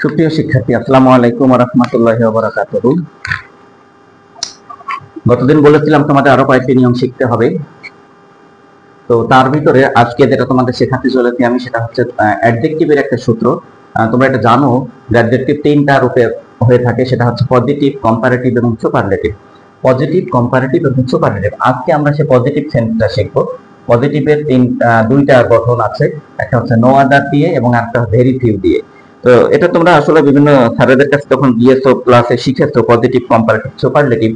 সুপ্রিয় শিক্ষার্থী, আসসালামু আলাইকুম ওয়া রাহমাতুল্লাহি ওয়া বারাকাতুহু। গতদিন বলেছিলাম তোমাদের আরো কয়েকটি নিয়ম শিখতে হবে। তো তার ভিতরে আজকে যেটা তোমাদের শেখাতে চলেছি আমি, সেটা হচ্ছে অ্যাডজেক্টিভের একটা সূত্র। তোমরা এটা জানো যে অ্যাডজেক্টিভ তিনটা রূপে হয়ে থাকে, সেটা হচ্ছে পজিটিভ, কম্পারেটিভ এবং সুপারলেটিভ। পজিটিভ, কম্পারেটিভ এবং সুপারলেটিভ। আজকে আমরা সেই পজিটিভ সেন্সটা শিখবো। পজিটিভের দুইটা গঠন আছে, একটা হচ্ছে নো আদার দিয়ে এবং একটা ভেরি ফিউ দিয়ে। তো এটা তোমরা আসলে বিভিন্ন স্যারেদের কাছে তখন গিয়েছো, ক্লাসে শিখেছো পজিটিভ, কম্পারেটিভ, সুপারলেটিভ।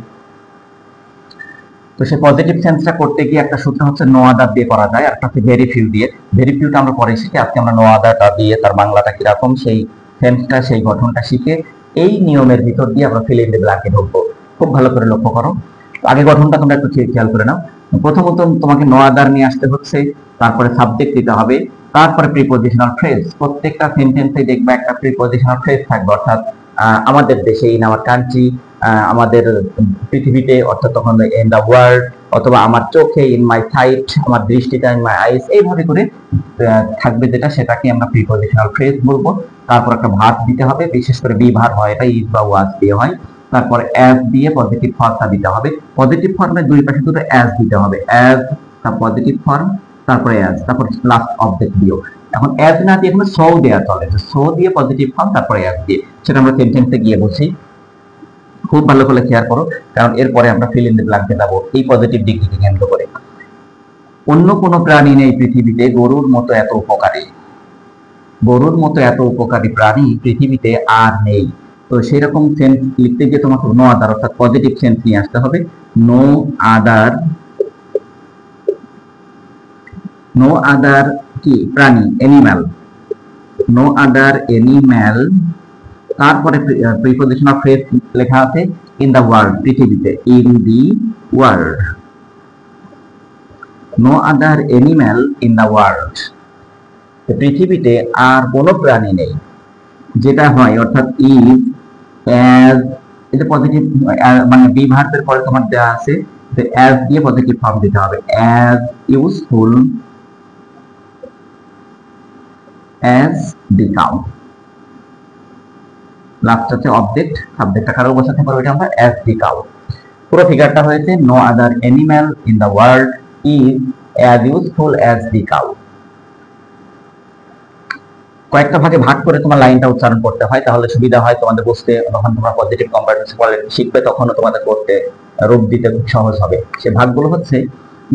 তো সেই পজিটিভ সেন্সটা করতে গিয়ে একটা সূত্র হচ্ছে নো আদার দিয়ে করা যায়, একটা হচ্ছে ভেরি ফিউ দিয়ে। ভেরি ফিউটা আমরা পরে শিখি, আজকে আমরা নো আদারটা দিয়ে তার বাংলাটা কিরকম সেই সেন্সটা, সেই গঠনটা শিখে এই নিয়মের ভিতর দিয়ে আমরা ফিল ইন দ্য ব্ল্যাঙ্কে ঢুকবো। খুব ভালো করে লক্ষ্য করো। আগে গঠনটা তোমরা একটু খেয়াল করে নাও। প্রথমত তোমাকে নো আদার নিয়ে আসতে হচ্ছে, তারপরে সাবজেক্ট দিতে হবে, তারপরে প্রিপজিশনাল ফ্রেজ। প্রত্যেকটা সেন্টেন্সে দেখবে একটা প্রিপজিশনাল ফ্রেজ থাকবে, অর্থাৎ আমাদের দেশে, ইন আওয়ার কান্ট্রি, আমাদের পৃথিবীতে, অর্থাৎ তখন ইন দা ওয়ার্ল্ড, অথবা আমার চোখে, ইন মাই সাইট, আমার দৃষ্টিতে, ইন মাই আইস, এইভাবে করে থাকবে যেটা, সেটাকে আমরা প্রিপজিশনাল ফ্রেজ বলবো। তারপর একটা ভার্ব দিতে হবে, বিশেষ করে বি ভার্ব হয়, এটা ইজ বা ওয়াজ দিয়ে হয়। তারপর অ্যাজ দিয়ে পজিটিভ ফর্মটা দিতে হবে। পজিটিভ ফর্মের দুই পাশে দুটো অ্যাজ দিতে হবে, অ্যাজ, তার পজিটিভ ফর্ম, তারপরে অ্যাজ, তারপর লাস্ট অবজেক্ট দিও। এখন অ্যাজ না দিয়ে এখানে সো দেওয়া চলে, সো দিয়ে পজিটিভ ফর্ম, তারপরে অ্যাজ দিয়ে, সেটা আমরা সেন্টেন্সে গিয়ে বলছি। খুব ভালো করে খেয়াল করো, কারণ এরপরে আমরা ফিল ইন দ্য ব্ল্যাঙ্কে যাবো এই পজিটিভ দিকটিকে কেন্দ্র করে। অন্য কোনো প্রাণী নেই পৃথিবীতে গরুর মতো এত উপকারী। গরুর মতো এত উপকারী প্রাণী পৃথিবীতে আর নেই। তো সেরকম সেন্স লিখতে গিয়ে তোমাকে নো আদার, অর্থাৎ পজিটিভ সেন্স নিয়ে আসতে হবে। নো আদার, নো আদার কি প্রাণী, এনিম্যাল, নো আদার এনিম্যাল, তারপরে প্রিপজিশনাল ফ্রেজ লেখা আছে ইন দা ওয়ার্ল্ড, পৃথিবীতে, in the world, no other animal in the world. পৃথিবীতে আর কোনো প্রাণী নেই, যেটা হয় অর্থাৎ ইজ, অ্যাজ, এটা পজিটিভ, মানে বি ভার্বের পরে তোমার দেওয়া আছে যে অ্যাজ দিয়ে পজিটিভ ফর্ম দিতে হবে, as useful as the cow. Last হচ্ছে অবজেক্ট, সাবজেক্টটা কারো বসাতে পারো, এটা আমরা অ্যাজ দি কাউ। পুরো ফিগারটা হয়েছে no other animal in the world is as useful as the cow. কয়েকটা ভাগে ভাগ করে তোমার লাইনটা উচ্চারণ করতে হয়, তাহলে সুবিধা হয় তোমাদের বুঝতে। যখন তোমরা পজিটিভ, কম্পারেটিভ, সুপারলেটিভ শিখবে তখনও তোমাদের করতে, রূপ দিতে খুব সহজ হবে। সে ভাগগুলো হচ্ছে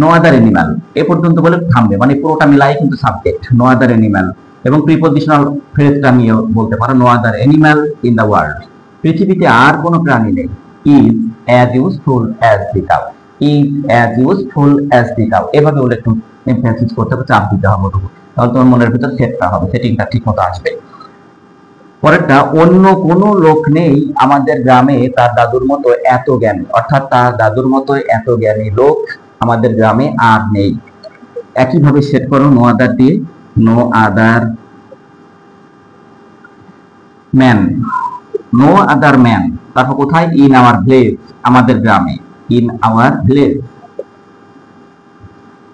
নো আদার অ্যানিম্যাল, এ পর্যন্ত বলে থামবে, মানে পুরোটা মিলাই কিন্তু সাবজেক্ট নো আদার অ্যানিম্যাল, এবং প্রিপজিশনাল ফ্রেজটা নিয়ে বলতে পারো no other animal in the world, পৃথিবীতে আর কোনো প্রাণী নেই, is as useful as the cow, is as useful as the cow. এভাবে বলে একটু এমফাসিস করতে হবে, চাপ দিতে হবে, তাহলে তোমার মনের ভিতর সেটটা হবে, সেটিংটা ঠিক মতো আসবে। পরেরটা, অন্য কোনো লোক নেই আমাদের গ্রামে তার দাদুর মতো এত জ্ঞানী, অর্থাৎ তার দাদুর মতো এত জ্ঞানী লোক আমাদের গ্রামে আর নেই। একইভাবে সেট করো নো আদার দিয়ে, no other man, no other man, তারপর কোথায়, ইন আওয়ার ভিলেজ, আমাদের গ্রামে, in our village,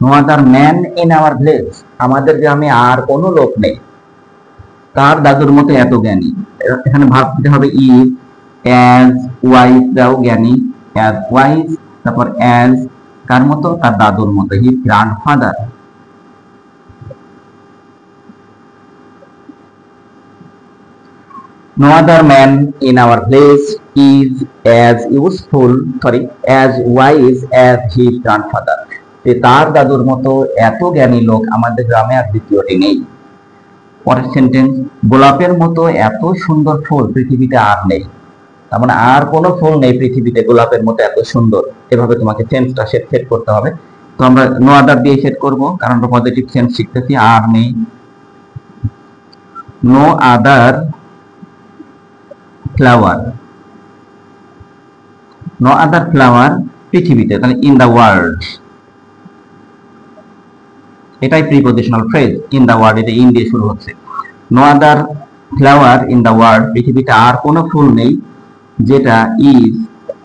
no other man in our village, আমাদের গ্রামে আর কোনো লোক নেই তার দাদুর মতো এত জ্ঞানী। এখানে ভাব দিতে হবে ইজ, অ্যাজ ওয়াইজ দাও জ্ঞানী, অ্যাজ ওয়াইজ, তারপর অ্যাজ কার মতো, তার দাদুর মতো, his grandfather. No other man in our place is as useful, as wise as his grandfather. তার দাদুর মতো এত জ্ঞানী লোক আমাদের গ্রামে আর দ্বিতীয়টি নেই। পরের সেন্টেন্স, গোলাপের মতো এত সুন্দর ফুল পৃথিবীতে আর নেই, তার মানে আর কোনো ফুল নেই পৃথিবীতে গোলাপের মতো এত সুন্দর। এভাবে তোমাকে সেন্সটা সেট করতে হবে। তো আমরা নো আদার দিয়ে সেট করব, কারণ আমরা পজিটিভ সেন্স শিখতেছি, আর নেই, no other flower, no other flower পৃথিবীতে, তাহলে ইন দা ওয়ার্ল্ড, এটাই prepositional phrase, in the world, এটা ইন দিয়ে শুরু হচ্ছে। No other flower in the world, পৃথিবীতে আর কোনো ফুল নেই যেটা is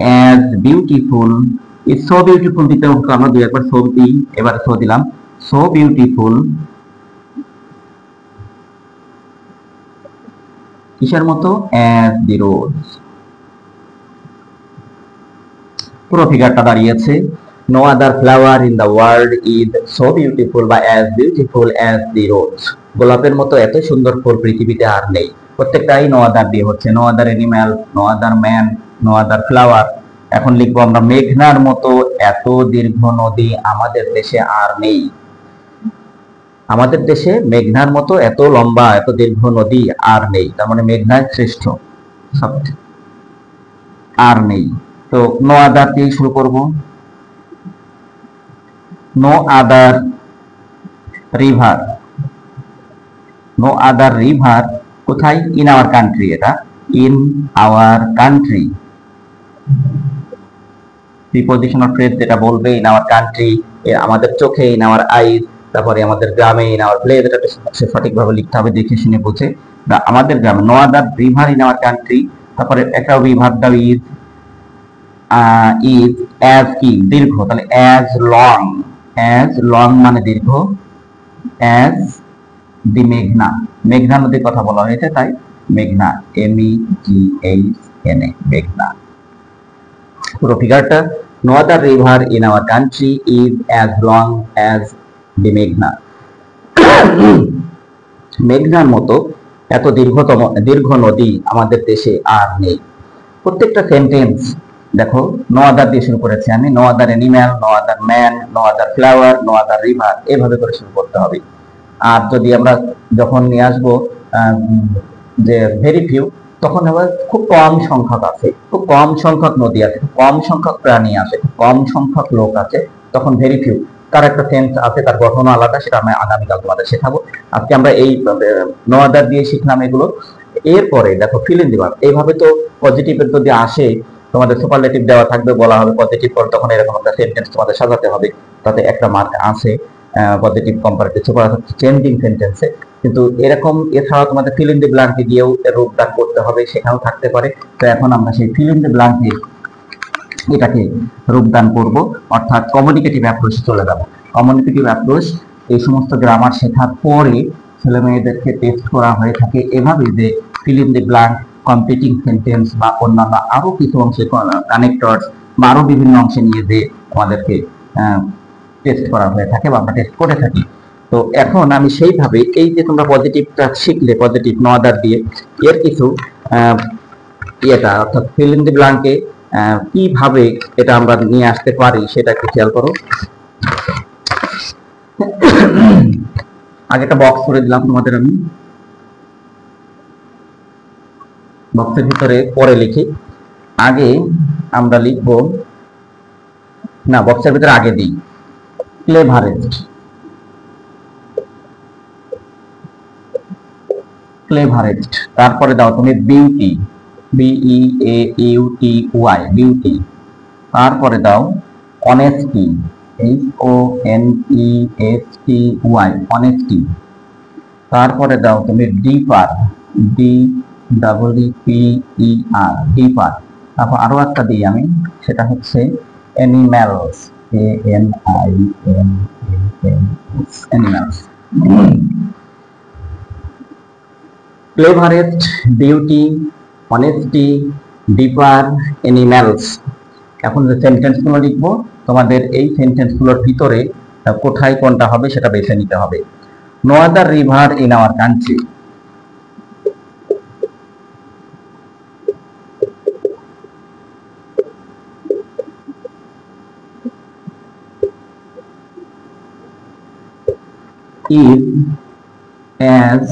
as beautiful, is so beautiful দিতে হতো, আমরা দুই একবার সো দিই, এবারে সো দিলাম, সো বিউটিফুল কিসের মতো? As the rose. পুরো ফিগারটা দাঁড়িয়েছে no other flower in the world is so beautiful বা as beautiful as the rose. গোলাপের মতো এত সুন্দর ফুল পৃথিবীতে আর নেই। প্রত্যেকটাই নো আদার দিয়ে হচ্ছে, no other animal, no other man, no other flower. এখন লিখবো আমরা মেঘনার মতো এত দীর্ঘ নদী আমাদের দেশে আর নেই। আমাদের দেশে মেঘনার মতো এত লম্বা এত দীর্ঘ নদী আর নেই, তার মানে মেঘনায় শ্রেষ্ঠ সবচেয়ে, আর নেই। তো নো আদার দিয়ে শুরু করব। No other river, no other river কোথায়? ইন আওয়ার কান্ট্রি, এটা in our country. Prepositional phrase যেটা বলবে ইন আওয়ার কান্ট্রি, আমাদের চোখে, ইন আওয়ার আইজ, তারপরে আমাদের গ্রামে, ইন আওয়ার প্লেস, এটা সঠিকভাবে লিখতে হবে দেখে শুনে বুঝে। আমাদের গ্রামে, no other river in our country, তারপরে একটা রিভার দাও ইজ, ইজ অ্যাজ কি দীর্ঘ, তাহলে অ্যাজ লং, অ্যাজ লং মানে দীর্ঘ, অ্যাজ দি মেঘনা, মেঘনা নদীর কথা বলা হয়েছে তাই মেঘনা, MEGHNA, মেঘনা। পুরো ফিগারটা no other river in our country is as long as the মেঘনা। মেঘনার মতো এত দীর্ঘ নদী আমাদের দেশে আর নেই। প্রত্যেকটা সেন্টেন্স দেখো নো আদার দিয়ে শুরু করেছি আমি, no other animal, no other man, no other flower, no other river, এভাবে করে শুরু করতে হবে। আর যদি আমরা যখন নিয়ে আসবো যে ভেরি ফিউ, তখন আবার খুব কম সংখ্যক আছে, খুব কম সংখ্যক নদী আছে, খুব কম সংখ্যক প্রাণী আছে, খুব কম সংখ্যক লোক আছে, তখন ভেরি ফিউ। তার একটা সেন্স আছে, তার গঠনও আলাদা, সেটা আমি আগামীকাল তোমাদের শেখাবো। আজকে আমরা এই নো আদার দিয়ে শিখলাম এগুলো। এরপরে দেখো ফিল ইন দি ভার্ব, এইভাবে তো পজিটিভের যদি আসে তোমাদের সুপারলেটিভ দেওয়া থাকবে, বলা হবে পজিটিভ পর, তখন এরকম একটা সেন্টেন্স তোমাদের সাজাতে হবে, তাতে একটা মার্ক আছে পজিটিভ কম্পারেটিভ সুপারলেটিভ চেঞ্জিং সেন্টেন্সে। কিন্তু এরকম এছাড়াও তোমাদের ফিল ইন দি ব্ল্যাঙ্কে গিয়েও রূপদান করতে হবে, সেখানেও থাকতে পারে। তো এখন আমরা সেই ফিল ইন দি ব্ল্যাঙ্কে এটাকে রূপদান করব, অর্থাৎ কমিউনিকেটিভ অ্যাপ্রোচে চলে যাব। কমিউনিকেটিভ অ্যাপ্রোচ এই সমস্ত গ্রামার শেখার পরে ছেলে মেয়েদেরকে টেস্ট করা হয়ে থাকে এভাবে যে fill in the blank, completing sentence বা অন্যান্য আরো কিছু অংশে কানেক্টরস বা আরো বিভিন্ন অংশে নিয়ে যে আমাদেরকে টেস্ট করা হয়ে থাকে বা আমরা টেস্ট করে থাকি। তো এখন আমি সেইভাবে এই যে তোমরা পজিটিভটা শিখলে, পজিটিভ নো আদার দিয়ে, এর কিছু ইয়েটা অর্থাৎ ফিল ইন দি ব্ল্যাঙ্কে কিভাবে এটা আমরা নিয়ে আসতে পারি সেটা একটু খেয়াল করো। আগে একটা বক্স করে দিলাম তোমাদের, আমি বক্সের ভিতরে পরে লিখি। আগে আমরা লিখবো না, বক্সের ভিতরে আগে দিই ক্লেভারেস্ট, ক্লেভারেস্ট। তারপরে দাও তুমি বিউটি, BEAUTY, বিউটি। তারপরে দাও অনেস্টি, HONESTY, অনেস্টি। তারপরে দাও তুমি ডিপার, DEEPER, ডিপার। তারপর আরো একটা দিই আমি, সেটা হচ্ছে animals, ANIMALS, animals. Cleverest, beauty, honesty, deeper, animals. এখন যে সেন্টেন্সগুলো লিখবো তোমাদের এই সেন্টেন্সগুলোর ভিতরে কোথায় কোনটা হবে সেটা বেছে নিতে হবে। No other river in our country, is as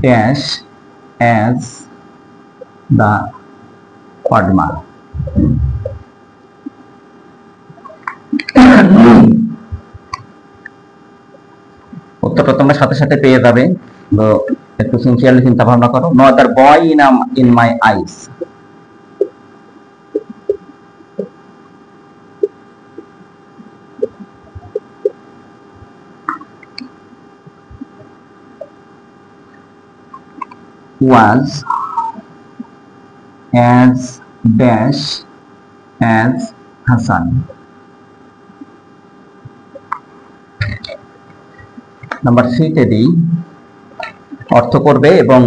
dash as the Padma. উত্তরটা তোমরা সাথে সাথে পেয়ে যাবে, তো একটু সিনসিয়ারলি চিন্তা ভাবনা করো। No other boy in my eyes, was as dash as Hassan. Number 3 তে দিই, অর্থ করবে এবং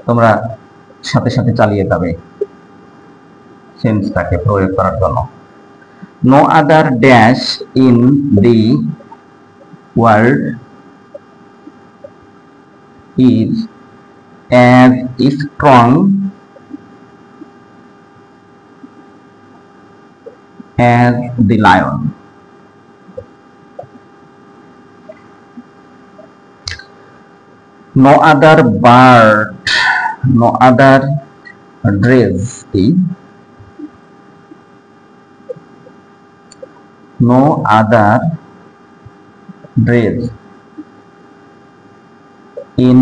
তোমরা সাথে সাথে চালিয়ে যাবে সেন্সটাকে প্রয়োগ করার জন্য। No other dash in the world is as strong as the lion. No other bird, no other dress, no other dress in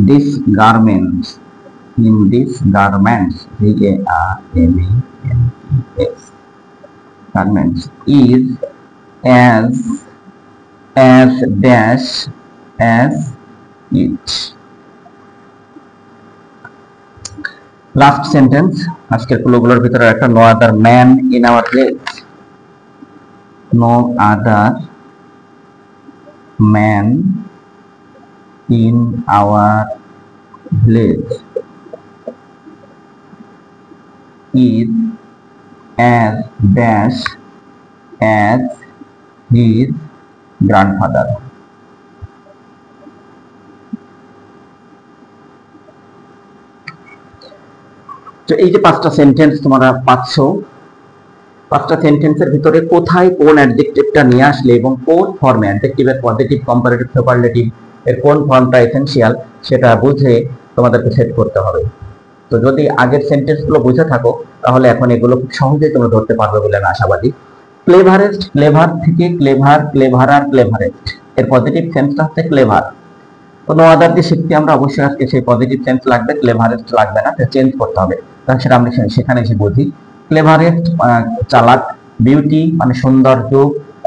this garments, G-A-R-M-E-N-T-S, garments is as dash as it. Last sentence আজকের ক্লুগুলোর ভিতরে একটা, no other man in our village, no other man in our village is as dash as his grandfather. তো এই যে পাঁচটা sentence তোমরা পাচ্ছ, পাঁচটা সেন্টেন্সের ভিতরে কোথায় কোন অ্যাডজেক্টিভটা নিয়ে আসলে এবং কোন ফর্মে অ্যাডজেক্টিভের পজিটিভ, কম্পারেটিভ, সুপারলেটিভ এর কোন ফর্মটা এসেনশিয়াল সেটা বুঝে তোমাদেরকে সেট করতে হবে। তো যদি আগের সেন্টেন্সগুলো বুঝে থাকো তাহলে এখন এগুলো খুব সহজেই তোমরা ধরতে পারবে বলে আমি আশাবাদী। ক্লেভারেস্ট, ক্লেভার থেকে ক্লেভার, ক্লেভারার, ক্লেভারেস্ট এর পজিটিভ সেন্সটা হচ্ছে ক্লেভার। কোনো আদার দিয়ে শিখতে আমরা অবশ্যই আজকে সেই পজিটিভ সেন্স লাগবে, ক্লেভারেস্ট লাগবে না, চেঞ্জ করতে হবে। তাহলে সেটা আমরা সেখানে এসে বুঝি। ক্লেভারেস্ট চালাক, বিউটি মানে সৌন্দর্য,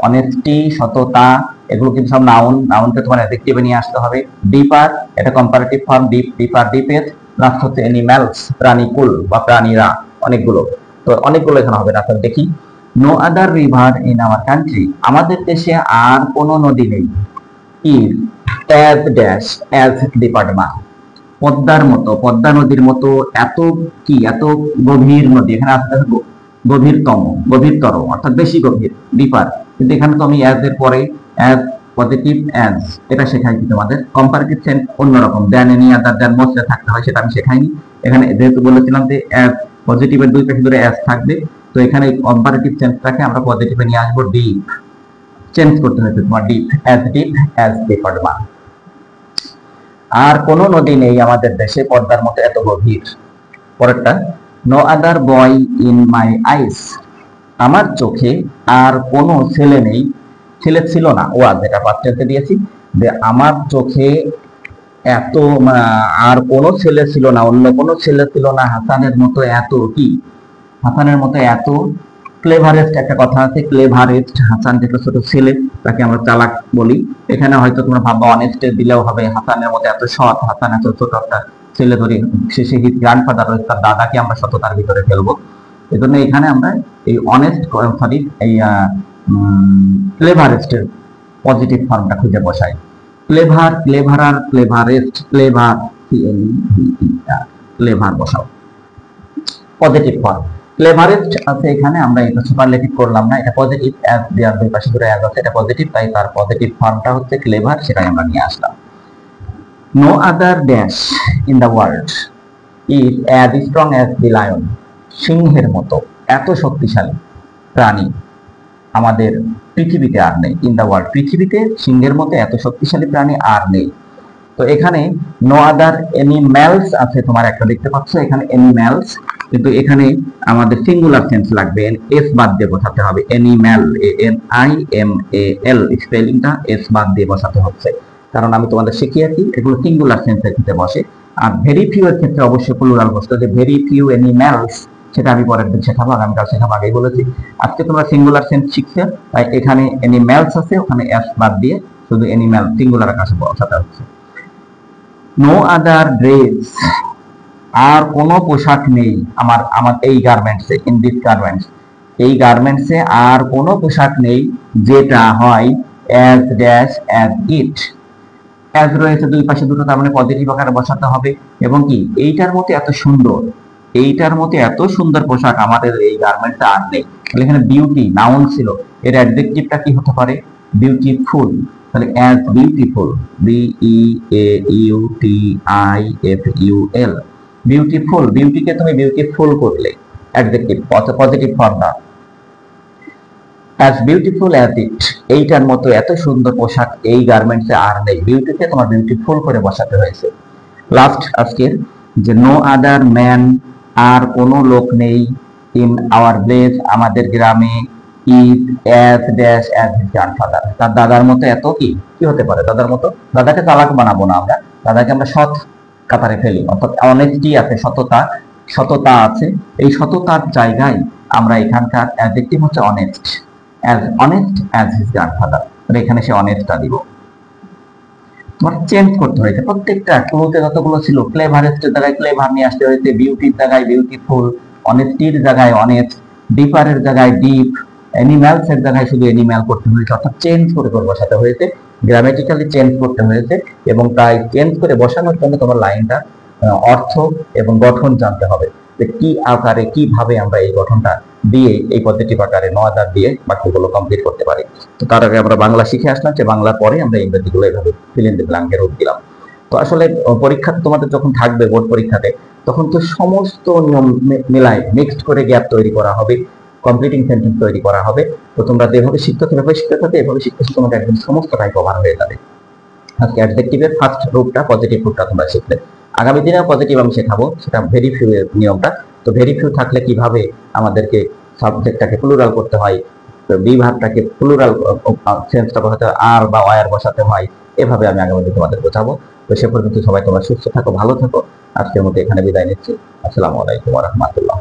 অনেস্টি সততা, এগুলো কিন্তু সব নাউন, নাউনকে তোমার অ্যাডজেক্টিভে নিয়ে আসতে হবে। ডিপার এটা কম্পারেটিভ ফর্ম, ডিপ, ডিপার, ডিপের। লাস্ট হচ্ছে অ্যানিম্যালস প্রাণীকুল বা প্রাণীরা, অনেকগুলো, তো অনেকগুলো এখানে হবে না। তাহলে দেখি, no other river in our country, আমাদের দেশে আর কোনো নদী নেই। Is as dash as department, পদ্মার মতো, পদ্মা নদীর মতো, এত কি এত গভীর নদী, এখানে আসতে হবে গভীরতম, গভীরতর অর্থাৎ বেশি গভীর, ডিপার। কিন্তু এখানে তো আমি অ্যাজ এর পরে অ্যাজ পজিটিভ অ্যাজ এটা শেখাইছি তোমাদের। কম্পারেটিভ সেন্স অন্যরকম, দেন এনি আদার দেন মোস্টে থাকতে হয়, সেটা আমি শেখাইনি। এখানে যেহেতু বলেছিলাম যে অ্যাজ পজিটিভের দুই পাশে ধরে অ্যাজ থাকবে, তো এখানে এই কম্পারেটিভ সেন্সটাকে আমরা পজিটিভে নিয়ে আসবো, ডিপ চেঞ্জ করতে হয়েছে তোমার, ডিপ অ্যাজ ডিপার্টমেন্ট। আর কোনো নদী নেই আমাদের দেশে পদ্মার মতো এত গভীর। পরেরটা, no other boy in my আইস, আমার চোখে আর কোনো ছেলে নেই, ছেলে ছিল না, ওয়াজ এটা পাঁচটাতে দিয়েছি যে আমার চোখে এত আর কোনো ছেলে ছিল না, অন্য কোনো ছেলে ছিল না হাসানের মতো এত কি, হাসানের মতো এত। ক্লেভারেস্ট একটা কথা আছে, ক্লেভারেস্ট, হাসান যেটা ছোট ছেলে তাকে আমরা চালাক বলি। এখানে হয়তো তোমরা ভাববা অনেস্ট দিলেও হবে, হাসানের মতো এত সৎ, হাসান এত ছোট একটা ছেলে ধরি, শেষে হিজ গ্র্যান্ডফাদার তার দাদাকে আমরা সততার ভিতরে ফেলবো। এই জন্য এখানে আমরা এই অনেস্ট সরি এই ক্লেভারেস্টের পজিটিভ ফর্মটা খুঁজে বসাই। Clever, cleverer, cleverest, clever, clever বসাও পজিটিভ ফর্ম। ক্লেভারেস্ট আছে এখানে, আমরা এটা সুপারলেটিভ করলাম না, এটা পজিটিভ, অ্যাজ দেয়ার দুই পাশে ধরে অ্যাজ আছে, এটা পজিটিভ, তাই তার পজিটিভ ফর্মটা হচ্ছে ক্লেভার, সেটাই আমরা নিয়ে আসলাম। No other dash in the world is as strong as the lion, সিংহের মতো এত শক্তিশালী প্রাণী আমাদের পৃথিবীতে আর নেই। ইন দ্য ওয়ার্ল্ড, পৃথিবীতে সিংহের মতো এত শক্তিশালী প্রাণী আর নেই। তো এখানে নো আদার অ্যানিম্যালস আছে, তোমার একটা দেখতে পাচ্ছ এখানে অ্যানিম্যালস, কিন্তু এখানে আমাদের সিঙ্গুলার সেন্স লাগবে, এস বাদ দিয়ে বসাতে হবে। অ্যানিম্যাল, ANIMAL স্পেলিংটা এস বাদ দিয়ে বসাতে হচ্ছে, কারণ আমি তোমাদের শিখিয়েছি এগুলো সিঙ্গুলার সেন্সের ক্ষেত্রে বসে। আর ভেরি ফিউ এর ক্ষেত্রে অবশ্যই প্লুরাল বসতে, যে ভেরি ফিউ অ্যানিম্যালস সেটা আমি পরের দিন শেখাবো, আগামীকাল শেখাবো, আগেই বলেছি। আজকে তোমরা সিঙ্গুলার সেন্স শিখছে, তাই এখানে অ্যানিম্যালস আছে, ওখানে এস বাদ দিয়ে শুধু অ্যানিম্যাল সিঙ্গুলার আকাশে বসাতে হচ্ছে। নো আদার ড্রেস, আর কোনো পোশাক নেই আমার এই গার্মেন্টসে, ইন দিস গার্মেন্টস, এই গার্মেন্টসে আর কোনো পোশাক নেই যেটা হয় as dash as it, as রয়েছে দুই পাশে দুটো, তার মানে পজিটিভ আকারে বসাতে হবে। এবং কি এইটার মতো এত সুন্দর, এইটার মতো এত সুন্দর পোশাক আমাদের এই গার্মেন্টসে আর নেই। তাহলে এখানে বিউটি নাউন ছিল, এর অ্যাডজেক্টিভটা কি হতে পারে? বিউটিফুল। তাহলে অ্যাজ বিউটিফুল, BEAUTIFUL, বিউটিফুল, বিউটিকে তুমি বিউটিফুল করলে, অ্যাডজেক্টিভ পজিটিভ ফর্মটা। অ্যাজ বিউটিফুল অ্যাজ ইট, এইটার মতো এত সুন্দর পোশাক এই গার্মেন্টসে আর নেই, বিউটিকে তোমার বিউটিফুল করে বসাতে হয়েছে। লাস্ট আজকের যে নো আদার ম্যান, আর কোনো লোক নেই, ইন আওয়ার ভিলেজ, আমাদের গ্রামে, is as dash as his grandfather, তার দাদার মতো এত কি কি হতে পারে দাদার মতো? দাদাকে চালাক বানাবো না আমরা, দাদাকে আমরা সৎ কাতারে ফেলি, অর্থাৎ অনেস্টি আছে, সততা আছে। এই সততার জায়গায় আমরা এখানকার অ্যাডজেক্টিভ হচ্ছে honest, as honest as his grandfather, এখানে সে অনেস্টটা দিব। তোমার চেঞ্জ করতে হয়েছে প্রত্যেকটা ক্লুতে যতগুলো ছিল, ক্লেভারেস্টের জায়গায় ক্লেভার নিয়ে আসতে হয়েছে, বিউটির জায়গায় বিউটিফুল, অনেস্টির জায়গায় অনেস্ট, ডিপারের জায়গায় ডিপ, অ্যানিম্যালস এর জায়গায় শুধু অ্যানিম্যাল করতে হয়েছে, অর্থাৎ চেঞ্জ করে করে বসাতে হয়েছে, গ্রামেটিক্যালি চেঞ্জ করতে হয়েছে। এবং তাই চেঞ্জ করে বসানোর জন্য তোমার লাইনটা অর্থ এবং গঠন জানতে হবে, যে কি আকারে কিভাবে আমরা এই গঠনটা দিয়ে এই পজিটিভ আকারে নো আদার দিয়ে বাক্যগুলো কমপ্লিট করতে পারি। তো তার আগে আমরা বাংলা শিখে আসলাম, যে বাংলার পরে আমরা ইংরেজিগুলো এভাবে ফিল ইন দ্য ব্ল্যাঙ্কের রূপ দিলাম। তো আসলে পরীক্ষাতে তোমাদের যখন থাকবে বোর্ড পরীক্ষাতে, তখন তো সমস্ত নিয়ম মিলায় মিক্সড করে গ্যাপ তৈরি করা হবে, কমপ্লিটিং সেন্টেন্স তৈরি করা হবে। তো তোমরা যেভাবে শিখতে থাকবে এভাবে শিখতে তোমাদের একদম সমস্তটাই কভার হয়ে যাবে। আজকে অ্যাডজেক্টিভের ফার্স্ট রূপটা পজিটিভ রূপটা তোমরা শিখলে, আগামী দিনেও পজিটিভ আমি শেখাবো, সেটা ভেরি ফিউ এর নিয়মটা। তো ভেরি ফিউ থাকলে কিভাবে আমাদেরকে সাবজেক্টটাকে প্লুরাল করতে হয়, বি ভার্বটাকে প্লুরাল সেন্সটা বসাতে হয়, আর বা ওয়ার বসাতে হয়, এভাবে আমি আগামী দিনে তোমাদের বোঝাবো। তো সে পর্যন্ত সবাই তোমরা সুস্থ থাকো, ভালো থাকো। আজকের মতো এখানে বিদায় নিচ্ছি। আসসালামু আলাইকুম ওয়া রাহমাতুল্লাহ।